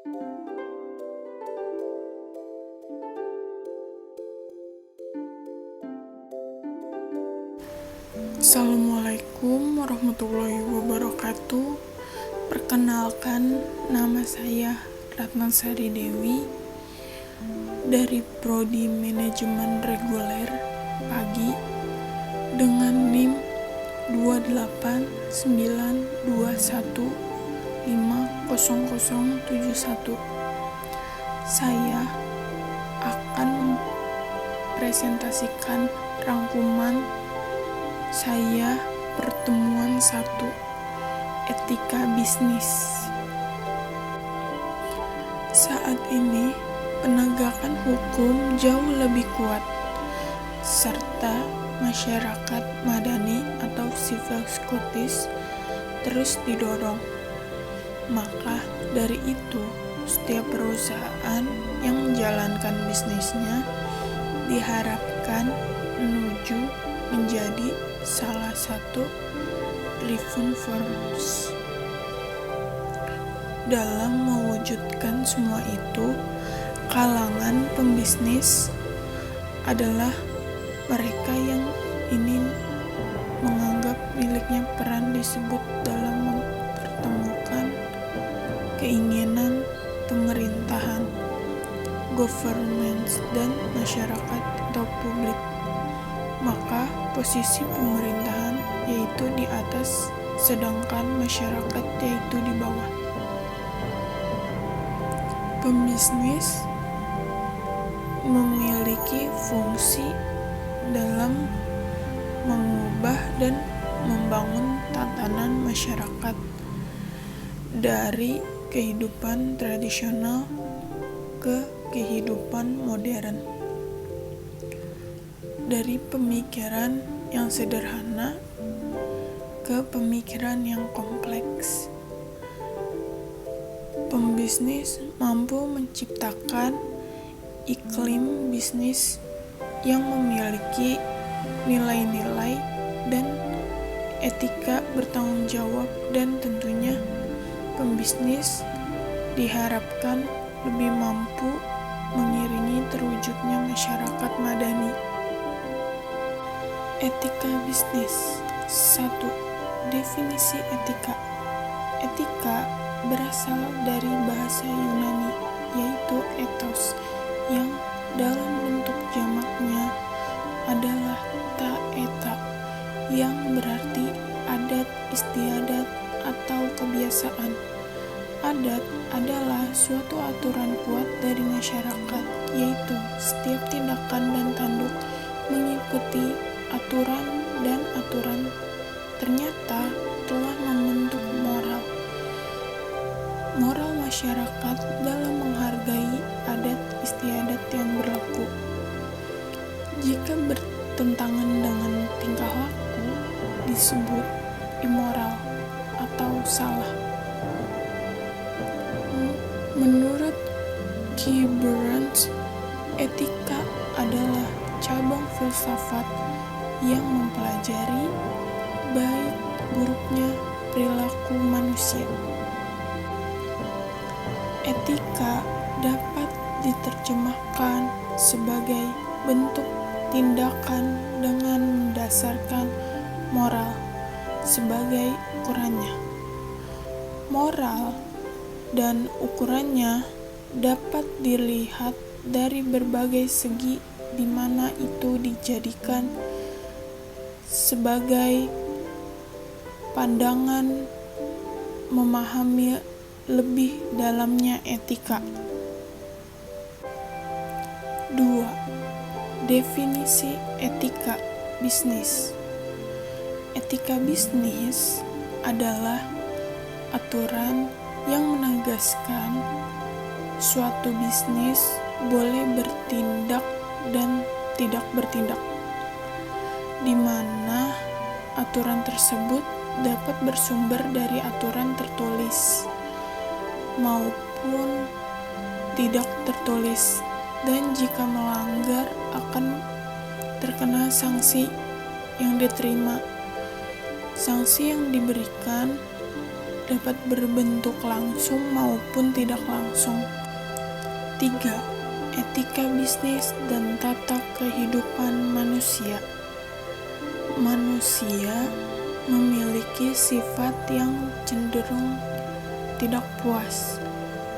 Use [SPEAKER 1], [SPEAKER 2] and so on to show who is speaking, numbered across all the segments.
[SPEAKER 1] Assalamualaikum warahmatullahi wabarakatuh. Perkenalkan, nama saya Ratnasari Dewi dari Prodi Manajemen Reguler Pagi dengan NIM 28921500071. Saya akan mempresentasikan rangkuman saya pertemuan 1, etika bisnis. Saat ini penegakan hukum jauh lebih kuat serta masyarakat madani atau civil society terus didorong. Maka dari itu, setiap perusahaan yang menjalankan bisnisnya diharapkan menuju menjadi salah satu reformers. Dalam mewujudkan semua itu, kalangan pembisnis adalah mereka yang ini menganggap miliknya peran disebut dalam mempertemukan keinginan pemerintahan, government, dan masyarakat atau publik. Maka posisi pemerintahan yaitu di atas, sedangkan masyarakat yaitu di bawah. Pembisnis memiliki fungsi dalam mengubah dan membangun tatanan masyarakat dari kehidupan tradisional ke kehidupan modern. Dari pemikiran yang sederhana ke pemikiran yang kompleks. Pembisnis mampu menciptakan iklim bisnis yang memiliki nilai-nilai dan etika bertanggung jawab, dan tentunya pembisnis diharapkan lebih mampu mengiringi terwujudnya masyarakat madani. Etika bisnis. 1. Definisi etika. Etika berasal dari bahasa Yunani, yaitu ethos, yang dalam bentuk jamaknya adalah ta-eta, yang berarti adat istiadat atau kebiasaan. Adat adalah suatu aturan kuat dari masyarakat, yaitu setiap tindakan dan tanduk mengikuti aturan, dan aturan ternyata telah membentuk moral masyarakat dalam menghargai adat istiadat yang berlaku. Jika bertentangan dengan tingkah laku disebut immoral atau salah. Menurut Keyburns, etika adalah cabang filsafat yang mempelajari baik buruknya perilaku manusia. Etika dapat diterjemahkan sebagai bentuk tindakan dengan mendasarkan moral sebagai ukurannya. Moral dan ukurannya dapat dilihat dari berbagai segi, di mana itu dijadikan sebagai pandangan memahami lebih dalamnya etika. 2. Definisi etika bisnis. Etika bisnis adalah aturan yang menegaskan suatu bisnis boleh bertindak dan tidak bertindak, di mana aturan tersebut dapat bersumber dari aturan tertulis maupun tidak tertulis, dan jika melanggar akan terkena sanksi yang diterima. Sanksi yang diberikan dapat berbentuk langsung maupun tidak langsung. 3. Etika bisnis dan tata kehidupan manusia. Manusia memiliki sifat yang cenderung tidak puas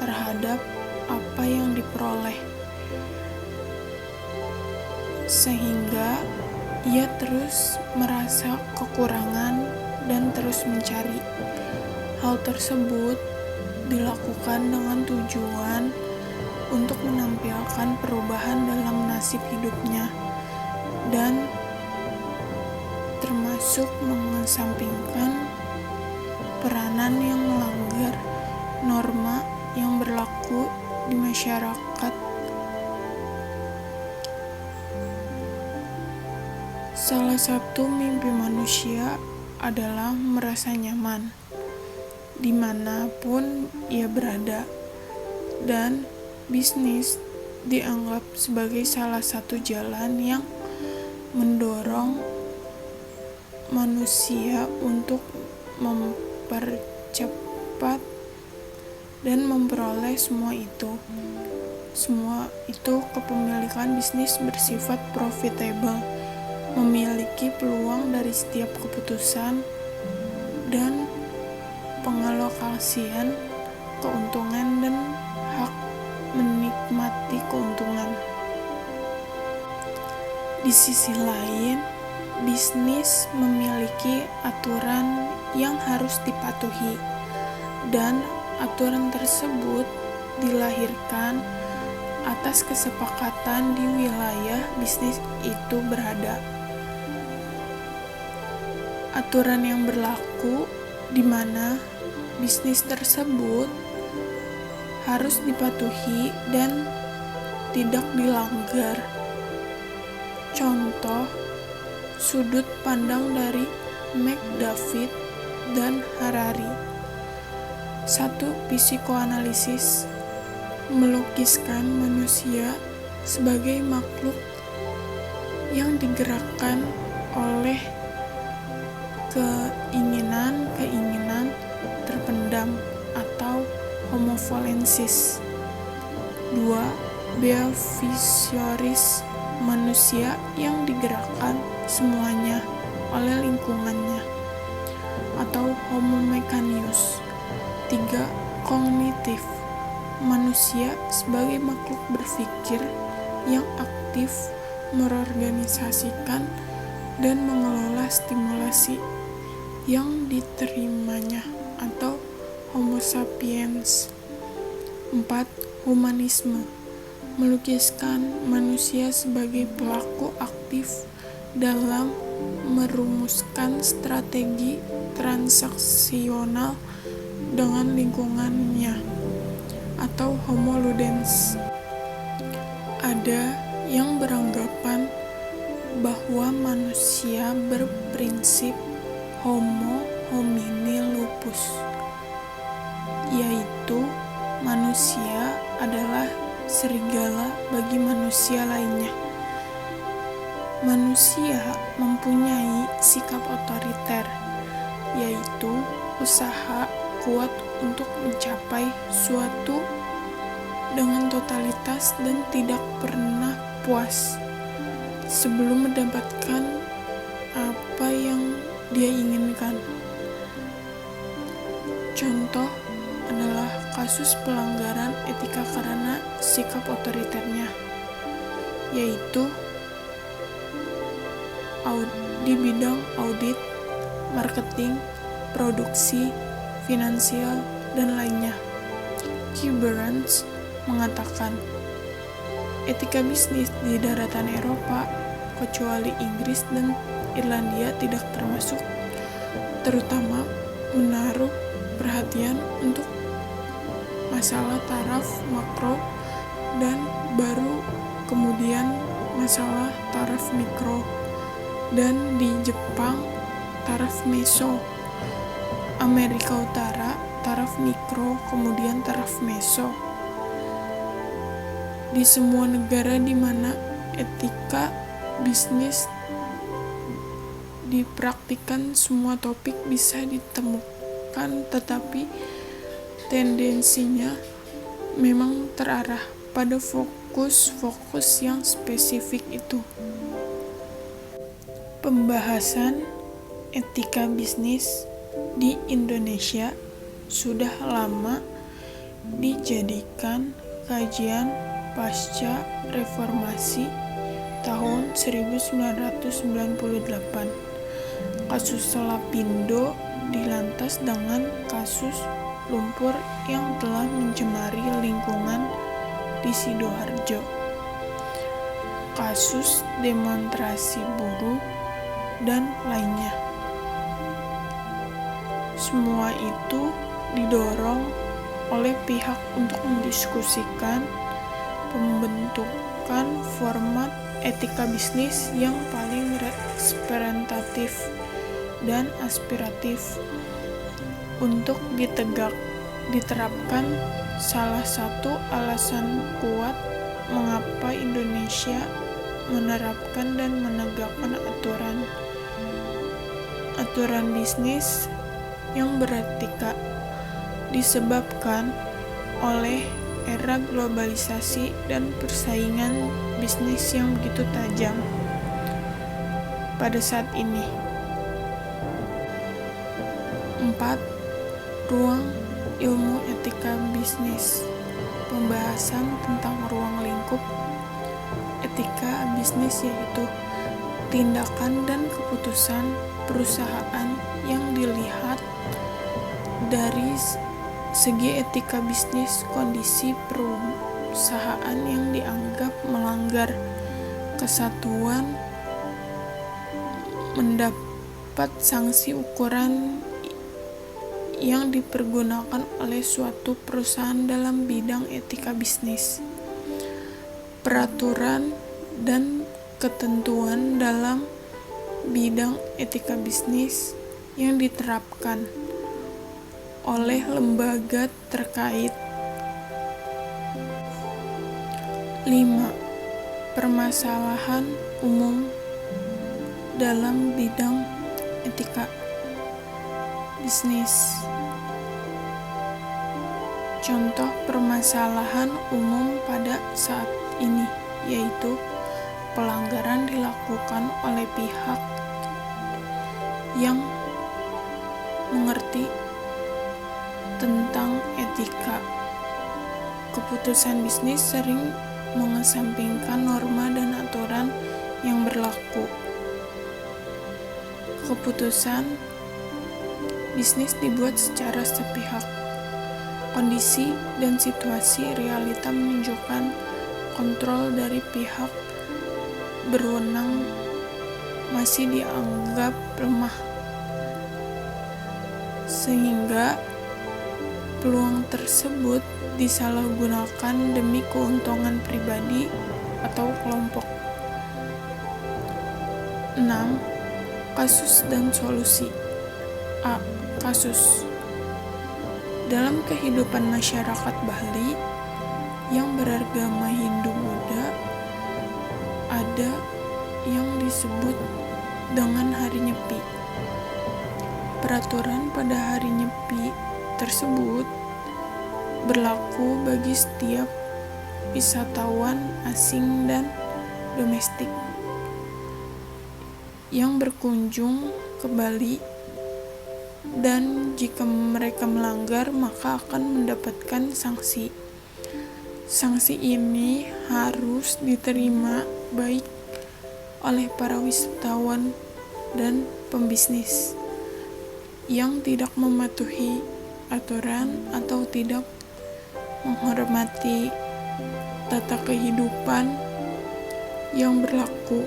[SPEAKER 1] terhadap apa yang diperoleh, sehingga ia terus merasa kekurangan dan terus mencari. Hal tersebut dilakukan dengan tujuan untuk menampilkan perubahan dalam nasib hidupnya dan termasuk mengesampingkan peranan yang melanggar norma yang berlaku di masyarakat. Salah satu mimpi manusia adalah merasa nyaman dimanapun ia berada, dan bisnis dianggap sebagai salah satu jalan yang mendorong manusia untuk mempercepat dan memperoleh semua itu. Semua itu kepemilikan bisnis bersifat profitable, memiliki peluang dari setiap keputusan dan pengalokasian keuntungan dan hak menikmati keuntungan. Di sisi lain, bisnis memiliki aturan yang harus dipatuhi, dan aturan tersebut dilahirkan atas kesepakatan di wilayah bisnis itu berada. Aturan yang berlaku di mana bisnis tersebut harus dipatuhi dan tidak dilanggar. Contoh sudut pandang dari McDavid dan Harari. 1. Psikoanalisis melukiskan manusia sebagai makhluk yang digerakkan oleh keinginan terpendam atau homofolensis. 2. Behavioris manusia yang digerakkan semuanya oleh lingkungannya atau homo mechanius. 3. Kognitif manusia sebagai makhluk berpikir yang aktif merorganisasikan dan mengelola stimulasi yang diterimanya atau homo sapiens. 4. Humanisme melukiskan manusia sebagai pelaku aktif dalam merumuskan strategi transaksional dengan lingkungannya atau homo ludens. Ada yang beranggapan bahwa manusia berprinsip homo homini lupus, yaitu manusia adalah serigala bagi manusia lainnya. Manusia mempunyai sikap otoriter, yaitu usaha kuat untuk mencapai suatu dengan totalitas dan tidak pernah puas sebelum mendapatkan apa yang dia inginkan. Contoh adalah kasus pelanggaran etika karena sikap otoriternya, yaitu di bidang audit, marketing, produksi, finansial, dan lainnya. Kuberans mengatakan, etika bisnis di daratan Eropa, kecuali Inggris dan Irlandia tidak termasuk, terutama menaruh perhatian untuk masalah taraf makro dan baru kemudian masalah taraf mikro, dan di Jepang taraf meso, Amerika Utara taraf mikro kemudian taraf meso. Di semua negara di mana etika bisnis dipraktikkan, semua topik bisa akan tetapi tendensinya memang terarah pada fokus yang spesifik itu. Pembahasan etika bisnis di Indonesia sudah lama dijadikan kajian pasca reformasi tahun 1998. Kasus Lapindo dilantas dengan kasus lumpur yang telah mencemari lingkungan di Sidoarjo, kasus demonstrasi buruh, dan lainnya. Semua itu didorong oleh pihak untuk mendiskusikan pembentukan format etika bisnis yang paling representatif dan aspiratif untuk diterapkan. Salah satu alasan kuat mengapa Indonesia menerapkan dan menegakkan aturan bisnis yang beretika disebabkan oleh era globalisasi dan persaingan bisnis yang begitu tajam pada saat ini. 4. Ruang ilmu etika bisnis. Pembahasan tentang ruang lingkup etika bisnis yaitu tindakan dan keputusan perusahaan yang dilihat dari segi etika bisnis. Kondisi perusahaan yang dianggap melanggar kesatuan mendapat sanksi ukuran yang dipergunakan oleh suatu perusahaan dalam bidang etika bisnis. Peraturan dan ketentuan dalam bidang etika bisnis yang diterapkan oleh lembaga terkait. 5. Permasalahan umum dalam bidang etika bisnis. Contoh permasalahan umum pada saat ini yaitu pelanggaran dilakukan oleh pihak yang mengerti tentang etika. Keputusan bisnis sering mengesampingkan norma dan aturan yang berlaku. Keputusan bisnis dibuat secara sepihak. Kondisi dan situasi realita menunjukkan kontrol dari pihak berwenang masih dianggap lemah, sehingga peluang tersebut disalahgunakan demi keuntungan pribadi atau kelompok. 6. Kasus dan solusi. A. Kasus. Dalam kehidupan masyarakat Bali yang beragama Hindu-Buddha, ada yang disebut dengan Hari Nyepi. Peraturan pada Hari Nyepi tersebut berlaku bagi setiap wisatawan asing dan domestik yang berkunjung ke Bali, dan jika mereka melanggar maka akan mendapatkan sanksi. Sanksi ini harus diterima baik oleh para wisatawan dan pembisnis yang tidak mematuhi aturan atau tidak menghormati tata kehidupan yang berlaku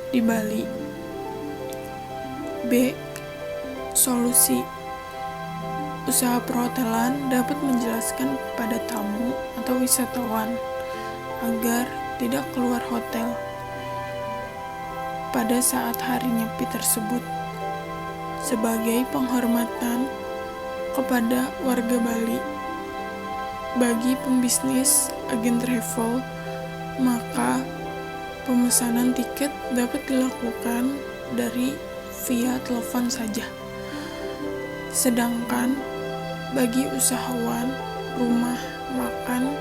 [SPEAKER 1] di Bali. B. Solusi. Usaha perhotelan dapat menjelaskan kepada tamu atau wisatawan agar tidak keluar hotel pada saat Hari Nyepi tersebut sebagai penghormatan kepada warga Bali. Bagi pembisnis agen travel, maka pemesanan tiket dapat dilakukan via telepon saja. Sedangkan bagi usahawan rumah makan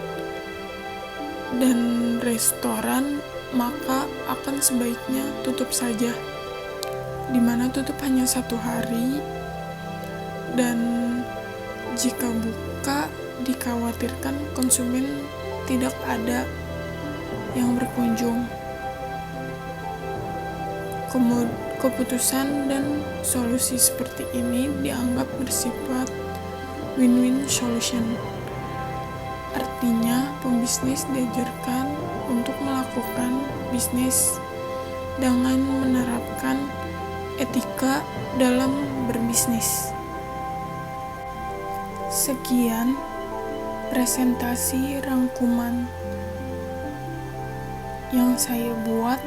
[SPEAKER 1] dan restoran, maka akan sebaiknya tutup saja, di mana tutup hanya 1 hari, dan jika buka dikhawatirkan konsumen tidak ada yang berkunjung. Keputusan dan solusi seperti ini dianggap bersifat win-win solution. Artinya, pembisnis diajarkan untuk melakukan bisnis dengan menerapkan etika dalam berbisnis. Sekian presentasi rangkuman yang saya buat.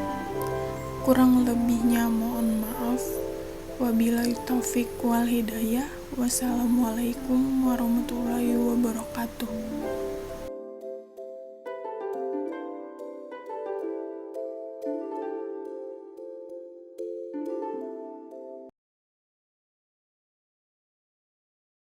[SPEAKER 1] Kurang lebihnya mohon maaf. Wabillahi taufik wal hidayah. Wassalamualaikum warahmatullahi wabarakatuh.